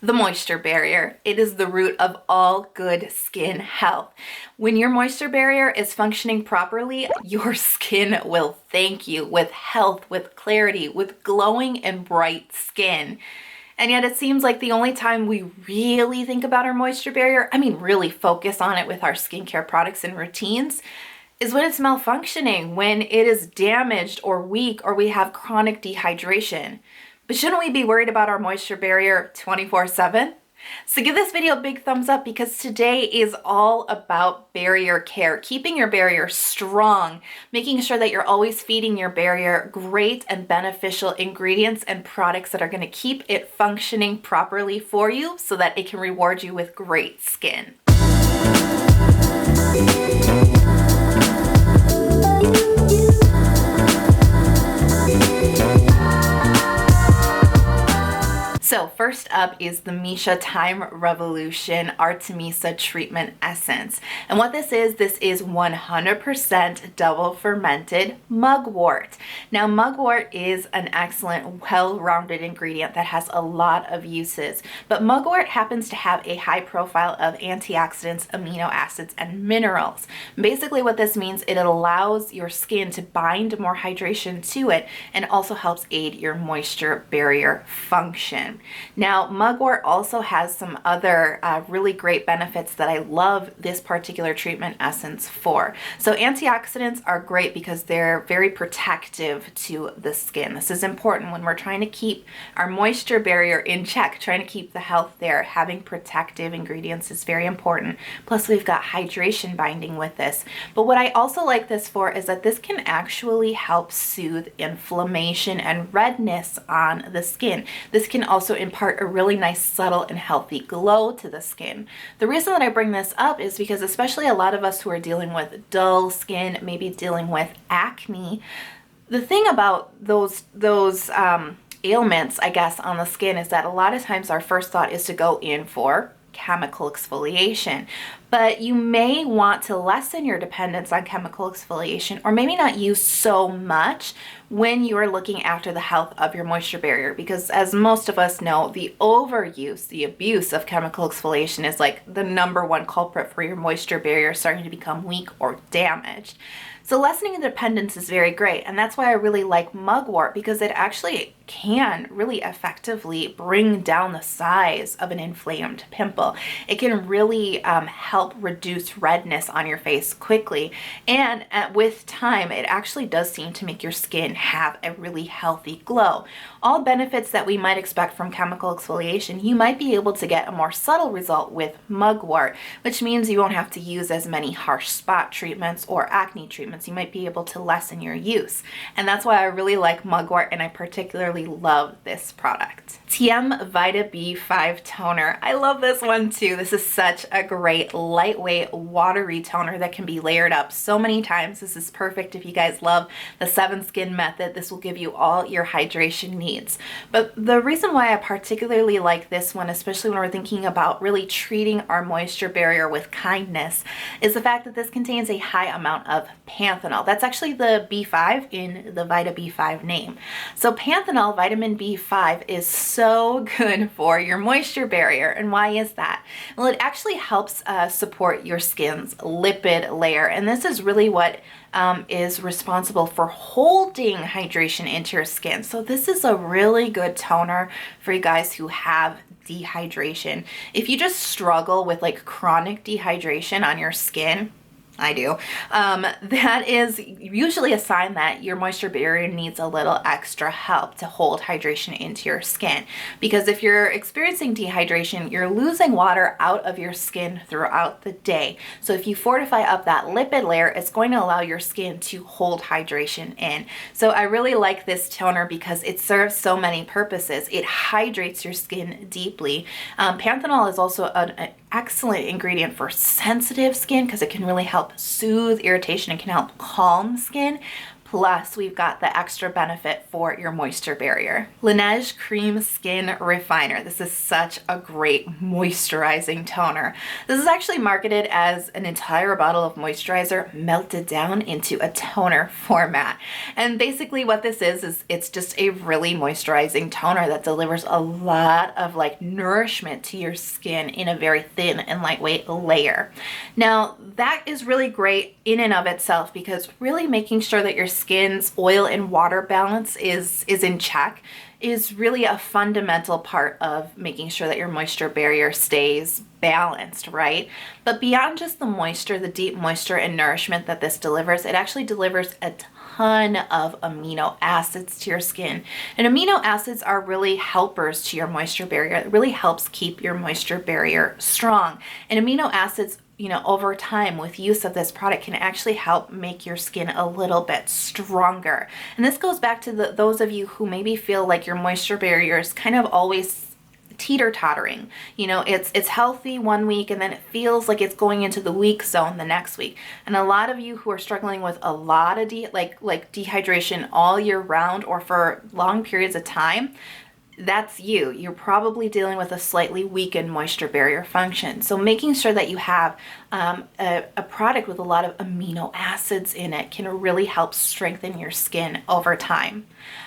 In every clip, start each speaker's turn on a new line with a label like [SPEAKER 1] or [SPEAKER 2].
[SPEAKER 1] The moisture barrier. It is the root of all good skin health. When your moisture barrier is functioning properly, your skin will thank you with health, with clarity, with glowing and bright skin. And yet it seems like the only time we really think about our moisture barrier, really focus on it with our skincare products and routines, is when it's malfunctioning, when it is damaged or weak, or we have chronic dehydration. But shouldn't we be worried about our moisture barrier 24/7? So give this video a big thumbs up, because today is all about barrier care, keeping your barrier strong, making sure that you're always feeding your barrier great and beneficial ingredients and products that are going to keep it functioning properly for you so that it can reward you with great skin. So first up is the Missha Time Revolution Artemisia Treatment Essence. And what this is 100% double fermented mugwort. Now mugwort is an excellent, well-rounded ingredient that has a lot of uses, but mugwort happens to have a high profile of antioxidants, amino acids, and minerals. Basically what this means, it allows your skin to bind more hydration to it and also helps aid your moisture barrier function. Now, mugwort also has some other really great benefits that I love this particular treatment essence for. So antioxidants are great because they're very protective to the skin. This is important when we're trying to keep our moisture barrier in check, trying to keep the health there. Having protective ingredients is very important. Plus, we've got hydration binding with this. But what I also like this for is that this can actually help soothe inflammation and redness on the skin. This can also impart a really nice, subtle, and healthy glow to the skin. The reason that I bring this up is because especially a lot of us who are dealing with dull skin, maybe dealing with acne, the thing about those ailments, I guess, on the skin is that a lot of times our first thought is to go in for chemical exfoliation. But you may want to lessen your dependence on chemical exfoliation, or maybe not use so much when you are looking after the health of your moisture barrier, because as most of us know, the overuse, the abuse of chemical exfoliation is like the #1 culprit for your moisture barrier starting to become weak or damaged. So lessening the dependence is very great, and that's why I really like mugwort, because it actually can really effectively bring down the size of an inflamed pimple. It can really help reduce redness on your face quickly, and with time it actually does seem to make your skin have a really healthy glow. All benefits that we might expect from chemical exfoliation, you might be able to get a more subtle result with mugwort, which means you won't have to use as many harsh spot treatments or acne treatments. You might be able to lessen your use, and that's why I really like mugwort, and I particularly love this product. TM Vita B5 Toner. I love this one too. This is such a great, lightweight, watery toner that can be layered up so many times. This is perfect if you guys love the 7 skin method. This will give you all your hydration needs. But the reason why I particularly like this one, especially when we're thinking about really treating our moisture barrier with kindness, is the fact that this contains a high amount of Panthenol. That's actually the B5 in the Vita B5 name. So Panthenol, vitamin B5, is so good for your moisture barrier. And why is that? Well, it actually helps support your skin's lipid layer. And this is really what is responsible for holding hydration into your skin. So this is a really good toner for you guys who have dehydration. If you just struggle with like chronic dehydration on your skin, I do, that is usually a sign that your moisture barrier needs a little extra help to hold hydration into your skin. Because if you're experiencing dehydration, you're losing water out of your skin throughout the day. So if you fortify up that lipid layer, it's going to allow your skin to hold hydration in. So I really like this toner because it serves so many purposes. It hydrates your skin deeply. Panthenol is also an excellent ingredient for sensitive skin because it can really help soothe irritation and can help calm skin. Plus, we've got the extra benefit for your moisture barrier. Laneige Cream Skin Refiner. This is such a great moisturizing toner. This is actually marketed as an entire bottle of moisturizer melted down into a toner format. And basically what this is it's just a really moisturizing toner that delivers a lot of like nourishment to your skin in a very thin and lightweight layer. Now, that is really great in and of itself because really making sure that your skin's oil and water balance is in check is really a fundamental part of making sure that your moisture barrier stays balanced, right? But beyond just the moisture, the deep moisture and nourishment that this delivers, it actually delivers a ton of amino acids to your skin. And amino acids are really helpers to your moisture barrier. It really helps keep your moisture barrier strong. And amino acids, you know, over time with use of this product can actually help make your skin a little bit stronger. And this goes back to those of you who maybe feel like your moisture barrier is kind of always teeter-tottering. You know, it's healthy one week and then it feels like it's going into the weak zone the next week. And a lot of you who are struggling with a lot of dehydration all year round or for long periods of time, that's you. You're probably dealing with a slightly weakened moisture barrier function. So making sure that you have a product with a lot of amino acids in it can really help strengthen your skin over time.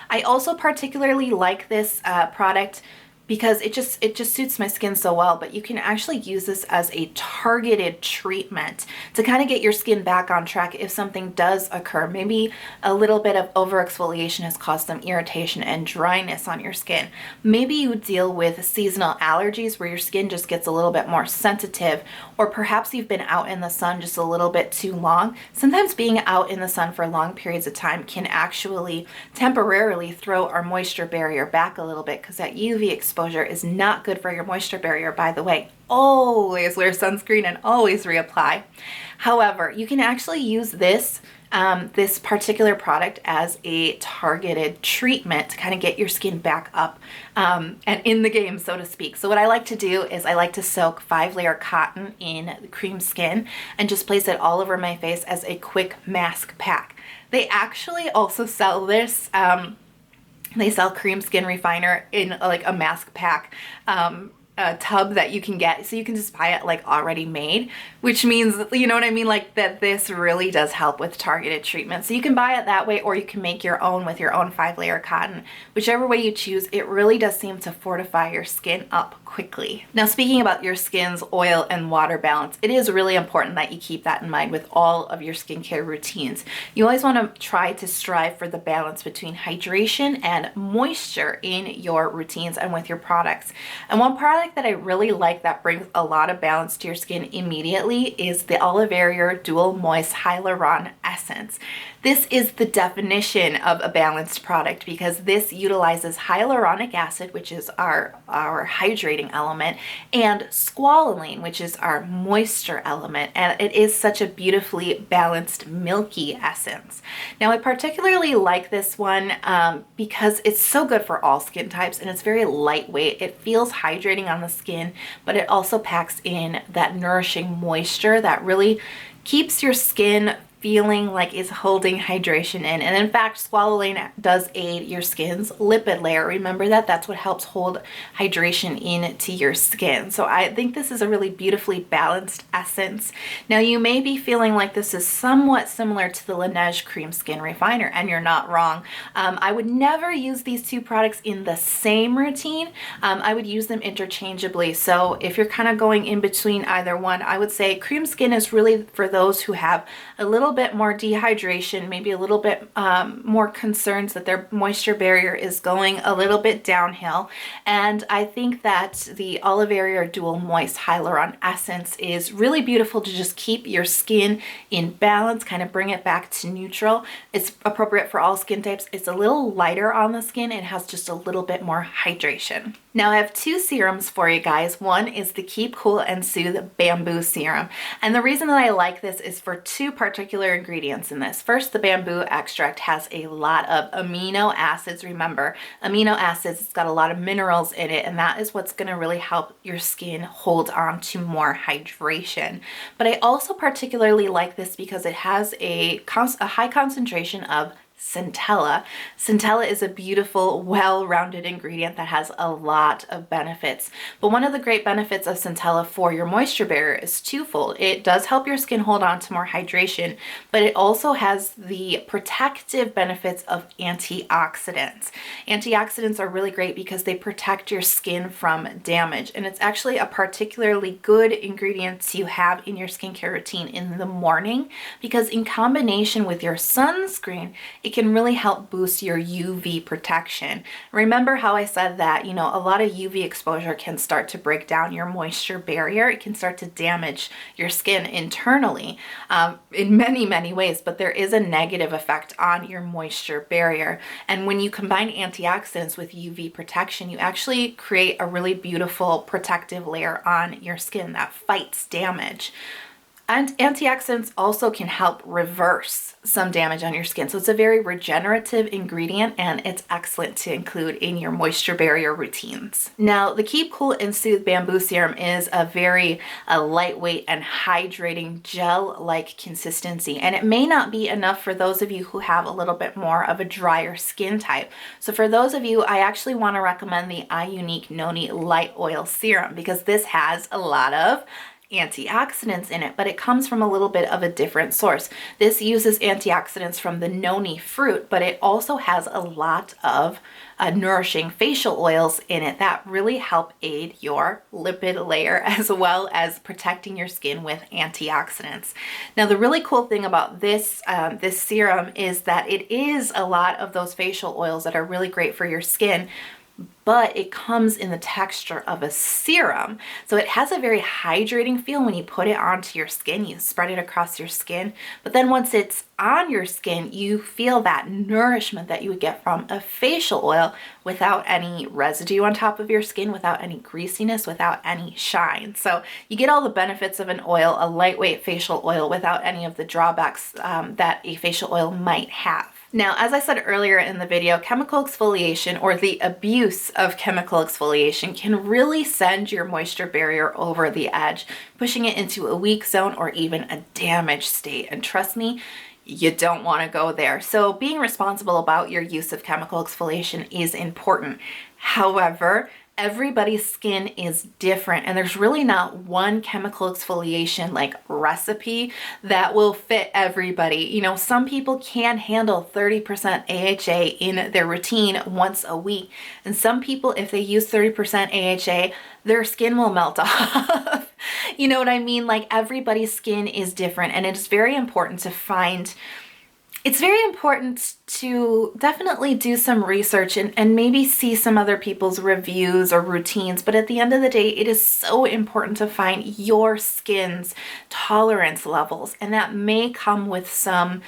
[SPEAKER 1] I also particularly like this product because it just suits my skin so well, but you can actually use this as a targeted treatment to kind of get your skin back on track if something does occur. Maybe a little bit of overexfoliation has caused some irritation and dryness on your skin. Maybe you deal with seasonal allergies where your skin just gets a little bit more sensitive, or perhaps you've been out in the sun just a little bit too long. Sometimes being out in the sun for long periods of time can actually temporarily throw our moisture barrier back a little bit because that UV exposure is not good for your moisture barrier, by the way. Always wear sunscreen and always reapply. However, you can actually use this particular product as a targeted treatment to kind of get your skin back up and in the game, so to speak. So what I like to do is I like to soak 5-layer cotton in cream skin and just place it all over my face as a quick mask pack. They actually also sell this. They sell cream skin refiner in like a mask pack a tub that you can get, so you can just buy it like already made, which means, you know what I mean, like that this really does help with targeted treatment. So you can buy it that way, or you can make your own with your own 5-layer cotton. Whichever way you choose, it really does seem to fortify your skin up quickly. Now, speaking about your skin's oil and water balance, it is really important that you keep that in mind with all of your skincare routines. You always want to try to strive for the balance between hydration and moisture in your routines and with your products. And one product that I really like that brings a lot of balance to your skin immediately is the Olivarrier Dual Moist Hyaluron Essence. This is the definition of a balanced product because this utilizes hyaluronic acid, which is our hydrating element, and squalane, which is our moisture element, and it is such a beautifully balanced milky essence. Now, I particularly like this one because it's so good for all skin types and it's very lightweight. It feels hydrating on the skin, but it also packs in that nourishing moisture that really keeps your skin feeling like it's holding hydration in. And in fact, squalane does aid your skin's lipid layer. Remember that that's what helps hold hydration into your skin. So I think this is a really beautifully balanced essence. Now, you may be feeling like this is somewhat similar to the Laneige Cream Skin Refiner, and you're not wrong. I would never use these two products in the same routine. I would use them interchangeably. So if you're kind of going in between either one, I would say Cream Skin is really for those who have a little bit more dehydration, maybe a little bit more concerns that their moisture barrier is going a little bit downhill. And I think that the Olivarrier Dual Moist Hyaluron Essence is really beautiful to just keep your skin in balance, kind of bring it back to neutral. It's appropriate for all skin types. It's a little lighter on the skin and has just a little bit more hydration. Now, I have two serums for you guys. One is the Keep Cool and Soothe Bamboo Serum. And the reason that I like this is for two particular ingredients in this. First, the bamboo extract has a lot of amino acids. Remember, amino acids, it's got a lot of minerals in it, and that is what's going to really help your skin hold on to more hydration. But I also particularly like this because it has a high concentration of Centella. Centella is a beautiful, well-rounded ingredient that has a lot of benefits. But one of the great benefits of Centella for your moisture barrier is twofold. It does help your skin hold on to more hydration, but it also has the protective benefits of antioxidants. Antioxidants are really great because they protect your skin from damage, and it's actually a particularly good ingredient to have in your skincare routine in the morning, because in combination with your sunscreen, it can really help boost your UV protection. Remember how I said that, you know, a lot of UV exposure can start to break down your moisture barrier. It can start to damage your skin internally in many, many ways, but there is a negative effect on your moisture barrier. And when you combine antioxidants with UV protection, you actually create a really beautiful protective layer on your skin that fights damage. And antioxidants also can help reverse some damage on your skin. So it's a very regenerative ingredient, and it's excellent to include in your moisture barrier routines. Now, the Keep Cool and Soothe Bamboo Serum is a very lightweight and hydrating gel-like consistency, and it may not be enough for those of you who have a little bit more of a drier skin type. So for those of you, I actually want to recommend the Iunik Noni Light Oil Serum, because this has a lot of antioxidants in it, but it comes from a little bit of a different source. This uses antioxidants from the noni fruit, but it also has a lot of nourishing facial oils in it that really help aid your lipid layer, as well as protecting your skin with antioxidants. Now, the really cool thing about this serum is that it is a lot of those facial oils that are really great for your skin, but it comes in the texture of a serum. So it has a very hydrating feel when you put it onto your skin. You spread it across your skin, but then once it's on your skin, you feel that nourishment that you would get from a facial oil without any residue on top of your skin, without any greasiness, without any shine. So you get all the benefits of an oil, a lightweight facial oil, without any of the drawbacks that a facial oil might have. Now, as I said earlier in the video, chemical exfoliation, or the abuse of chemical exfoliation, can really send your moisture barrier over the edge, pushing it into a weak zone or even a damaged state. And trust me, you don't want to go there. So being responsible about your use of chemical exfoliation is important. However, everybody's skin is different, and there's really not one chemical exfoliation like recipe that will fit everybody. You know, some people can handle 30% AHA in their routine once a week, and some people, if they use 30% AHA, their skin will melt off. You know what I mean? Like, everybody's skin is different, and it's very important to find it's very important to definitely do some research and maybe see some other people's reviews or routines. But at the end of the day, it is so important to find your skin's tolerance levels. And that may come with some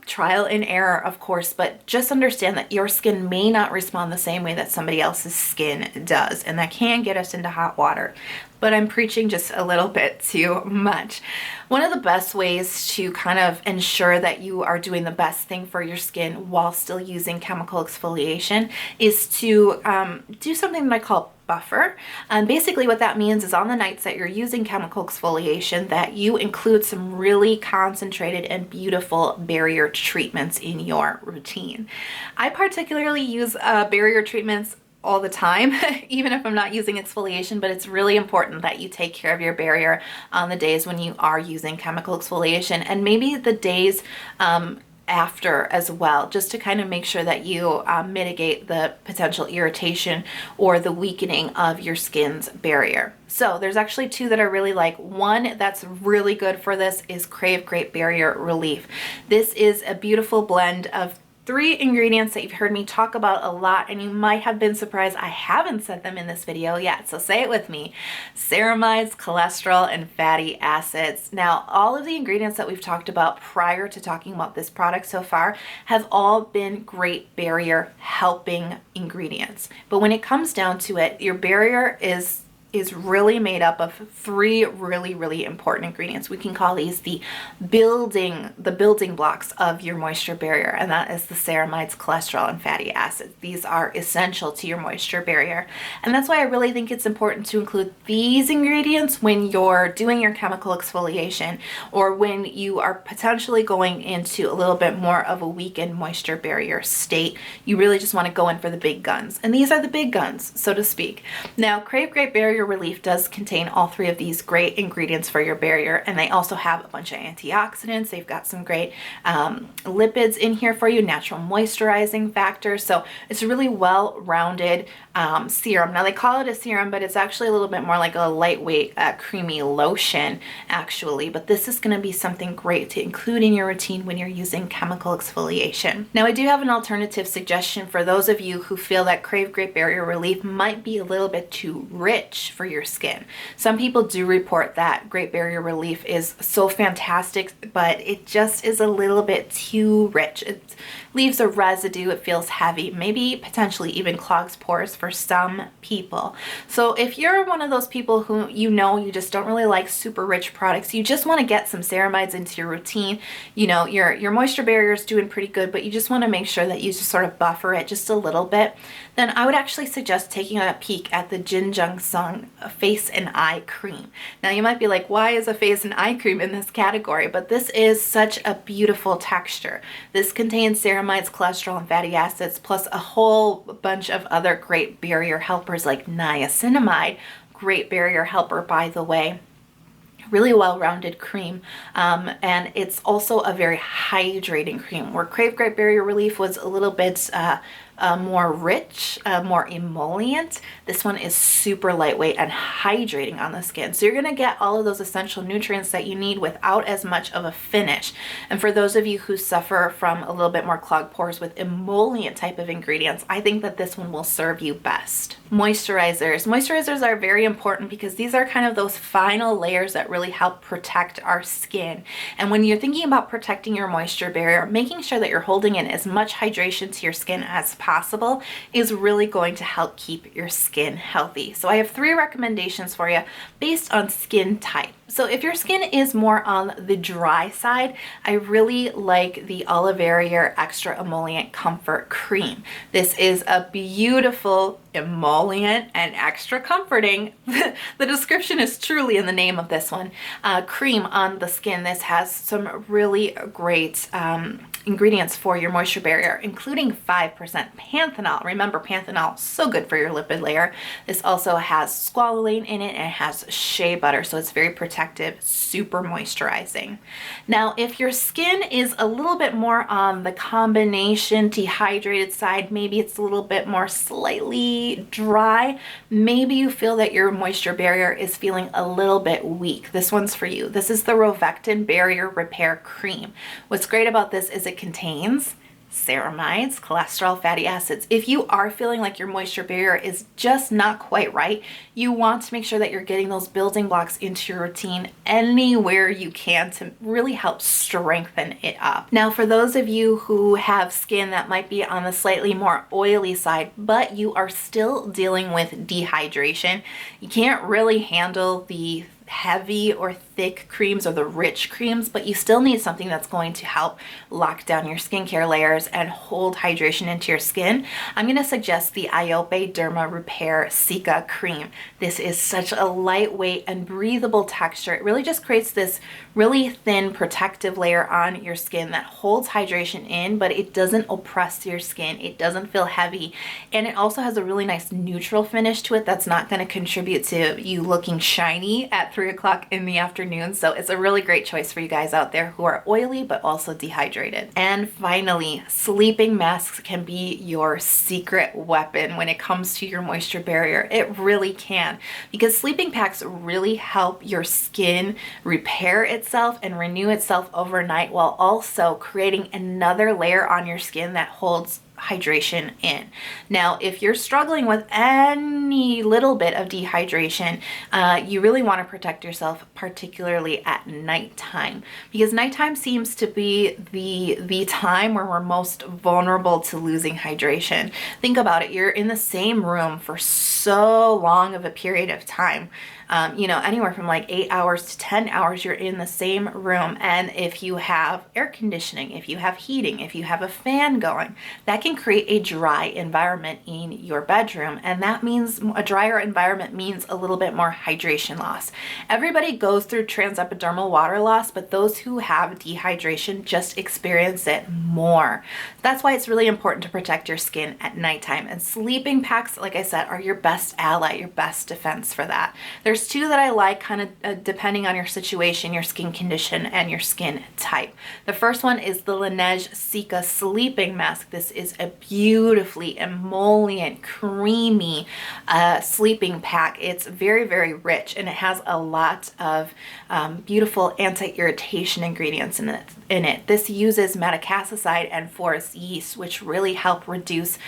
[SPEAKER 1] trial and error, of course, but just understand that your skin may not respond the same way that somebody else's skin does. And that can get us into hot water. But I'm preaching just a little bit too much. One of the best ways to kind of ensure that you are doing the best thing for your skin while still using chemical exfoliation is to do something that I call buffer. Basically what that means is on the nights that you're using chemical exfoliation, that you include some really concentrated and beautiful barrier treatments in your routine. I particularly use barrier treatments all the time, even if I'm not using exfoliation, but it's really important that you take care of your barrier on the days when you are using chemical exfoliation, and maybe the days after as well, just to kind of make sure that you mitigate the potential irritation or the weakening of your skin's barrier. So there's actually two that I really like. One that's really good for this is Krave Great Barrier Relief. This is a beautiful blend of 3 ingredients that you've heard me talk about a lot, and you might have been surprised I haven't said them in this video yet, so say it with me. Ceramides, cholesterol, and fatty acids. Now, all of the ingredients that we've talked about prior to talking about this product so far have all been great barrier helping ingredients. But when it comes down to it, your barrier is is really made up of three really important ingredients. We can call these the building blocks of your moisture barrier, and that is the ceramides, cholesterol, and fatty acids. These are essential to your moisture barrier, and that's why I really think it's important to include these ingredients when you're doing your chemical exfoliation, or when you are potentially going into a little bit more of a weakened moisture barrier state. You really just want to go in for the big guns, and these are the big guns, so to speak. Now, Krave Great Barrier Relief does contain all three of these great ingredients for your barrier, and they also have a bunch of antioxidants. They've got some great lipids in here for you, natural moisturizing factors. So it's a really well-rounded serum. Now, they call it a serum, but it's actually a little bit more like a lightweight, creamy lotion, actually. But this is going to be something great to include in your routine when you're using chemical exfoliation. Now, I do have an alternative suggestion for those of you who feel that Krave Great Barrier Relief might be a little bit too rich for your skin. Some people do report that Great Barrier Relief is so fantastic, but it just is a little bit too rich. It leaves a residue, it feels heavy, maybe potentially even clogs pores for some people. So if you're one of those people who you just don't really like super rich products, you just want to get some ceramides into your routine, your moisture barrier is doing pretty good, but you just want to make sure that you just sort of buffer it just a little bit, then I would actually suggest taking a peek at the Jung Face and Eye Cream. Now, you might be like, why is a face and eye cream in this category? But this is such a beautiful texture. This contains ceramides, cholesterol, and fatty acids, plus a whole bunch of other great barrier helpers like niacinamide, great barrier helper, by the way. Really well-rounded cream, and it's also a very hydrating cream, where Krave Great Barrier Relief was a little bit more rich, more emollient. This one is super lightweight and hydrating on the skin. So you're going to get all of those essential nutrients that you need without as much of a finish. And for those of you who suffer from a little bit more clogged pores with emollient type of ingredients, I think that this one will serve you best. Moisturizers. Moisturizers are very important because these are kind of those final layers that really help protect our skin. And when you're thinking about protecting your moisture barrier, making sure that you're holding in as much hydration to your skin as possible is really going to help keep your skin healthy. So I have 3 recommendations for you based on skin type. So if your skin is more on the dry side, I really like the Olivarrier Extra Emollient Comfort Cream. This is a beautiful emollient and extra comforting. The description is truly in the name of this one. Cream on the skin. This has some really great ingredients for your moisture barrier, including 5% Panthenol. Remember, Panthenol, so good for your lipid layer. This also has squalane in it, and it has shea butter, so it's very protective, super moisturizing. Now, if your skin is a little bit more on the combination dehydrated side, maybe it's a little bit more slightly dry, maybe you feel that your moisture barrier is feeling a little bit weak, this one's for you. This is the Rovectin Barrier Repair Cream. What's great about this is it contains ceramides, cholesterol, fatty acids. If you are feeling like your moisture barrier is just not quite right, you want to make sure that you're getting those building blocks into your routine anywhere you can to really help strengthen it up. Now, for those of you who have skin that might be on the slightly more oily side, but you are still dealing with dehydration, you can't really handle the heavy or thick creams or the rich creams, but you still need something that's going to help lock down your skincare layers and hold hydration into your skin. I'm going to suggest the Iope Derma Repair Cica Cream. This is such a lightweight and breathable texture. It really just creates this really thin protective layer on your skin that holds hydration in, but it doesn't oppress your skin. It doesn't feel heavy, and it also has a really nice neutral finish to it that's not going to contribute to you looking shiny at 3 o'clock in the afternoon. So it's a really great choice for you guys out there who are oily but also dehydrated. And finally, sleeping masks can be your secret weapon when it comes to your moisture barrier. It really can, because sleeping packs really help your skin repair itself and renew itself overnight, while also creating another layer on your skin that holds hydration in. Now, if you're struggling with any little bit of dehydration, you really want to protect yourself, particularly at nighttime, because nighttime seems to be the time where we're most vulnerable to losing hydration. Think about it. You're in the same room for so long of a period of time. You know, anywhere from like 8 hours to 10 hours, you're in the same room. And if you have air conditioning, if you have heating, if you have a fan going, that can create a dry environment in your bedroom. And that means a drier environment means a little bit more hydration loss. Everybody goes through transepidermal water loss, but those who have dehydration just experience it more. That's why it's really important to protect your skin at nighttime. And sleeping packs, like I said, are your best ally, your best defense for that. There's two that I like, kind of depending on your situation, your skin condition, and your skin type. The first one is the Laneige Cica Sleeping Mask. This is a beautifully emollient, creamy sleeping pack. It's very, very rich, and it has a lot of beautiful anti-irritation ingredients in it. This uses madecassoside and forest yeast, which really help reduce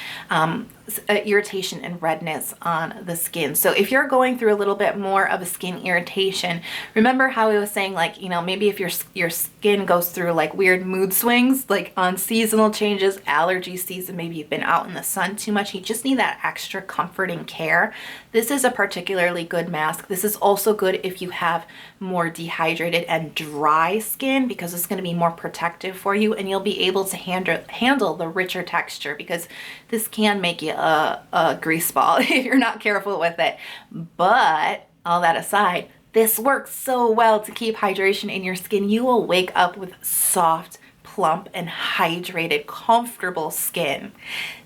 [SPEAKER 1] irritation and redness on the skin. So if you're going through a little bit more of a skin irritation, remember how I was saying, like, you know, maybe if your skin goes through like weird mood swings, like on seasonal changes, allergy season, maybe you've been out in the sun too much, you just need that extra comforting care. This is a particularly good mask. This is also good if you have more dehydrated and dry skin, because it's going to be more protective for you, and you'll be able to handle the richer texture, because this can make you a grease ball if you're not careful with it. But all that aside, this works so well to keep hydration in your skin. You will wake up with soft, plump, and hydrated, comfortable skin.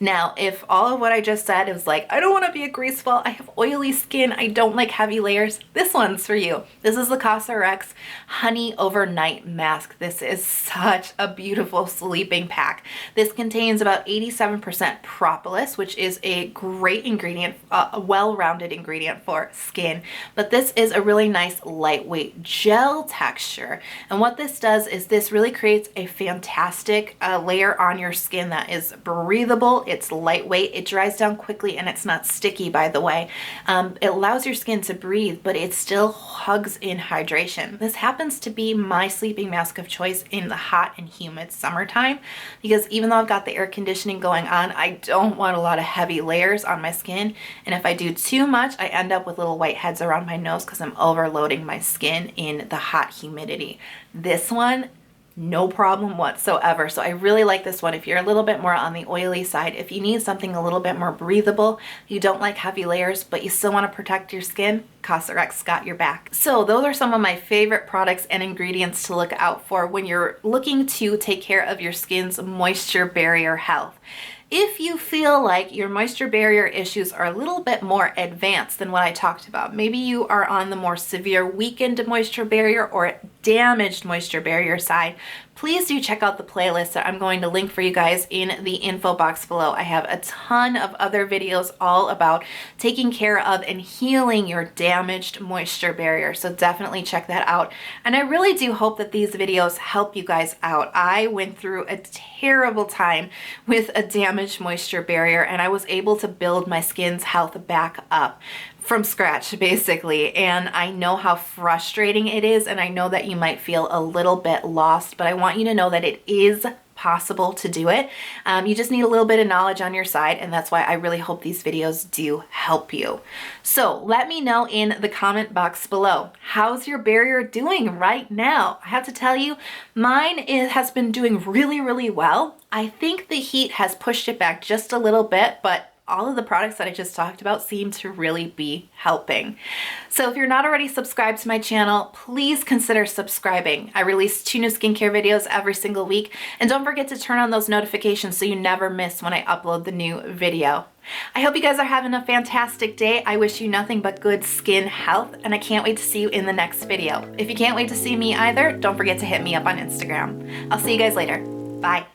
[SPEAKER 1] Now, if all of what I just said is like, I don't want to be a grease ball, I have oily skin, I don't like heavy layers, this one's for you. This is the Cosrx Honey Overnight Mask. This is such a beautiful sleeping pack. This contains about 87% propolis, which is a great ingredient, a well-rounded ingredient for skin. But this is a really nice lightweight gel texture. And what this does is this really creates a fantastic layer on your skin that is breathable, it's lightweight, it dries down quickly, and it's not sticky, by the way. It allows your skin to breathe, but it still hugs in hydration. This happens to be my sleeping mask of choice in the hot and humid summertime, because even though I've got the air conditioning going on, I don't want a lot of heavy layers on my skin. And if I do too much, I end up with little whiteheads around my nose because I'm overloading my skin in the hot humidity. This one, no problem whatsoever. So I really like this one if you're a little bit more on the oily side. If you need something a little bit more breathable, you don't like heavy layers, but you still want to protect your skin, Cosrx got your back. So those are some of my favorite products and ingredients to look out for when you're looking to take care of your skin's moisture barrier health. If you feel like your moisture barrier issues are a little bit more advanced than what I talked about, maybe you are on the more severe weakened moisture barrier or damaged moisture barrier side, please do check out the playlist that I'm going to link for you guys in the info box below. I have a ton of other videos all about taking care of and healing your damaged moisture barrier, so definitely check that out. And I really do hope that these videos help you guys out. I went through a terrible time with a damaged moisture barrier, and I was able to build my skin's health back up from scratch, basically. And I know how frustrating it is, and I know that you might feel a little bit lost, but I want you to know that it is possible to do it. You just need a little bit of knowledge on your side, and that's why I really hope these videos do help you. So let me know in the comment box below, how's your barrier doing right now? I have to tell you, mine has been doing really, really well. I think the heat has pushed it back just a little bit, but all of the products that I just talked about seem to really be helping. So if you're not already subscribed to my channel, please consider subscribing. I release 2 new skincare videos every single week, and don't forget to turn on those notifications so you never miss when I upload the new video. I hope you guys are having a fantastic day. I wish you nothing but good skin health, and I can't wait to see you in the next video. If you can't wait to see me either, don't forget to hit me up on Instagram. I'll see you guys later. Bye.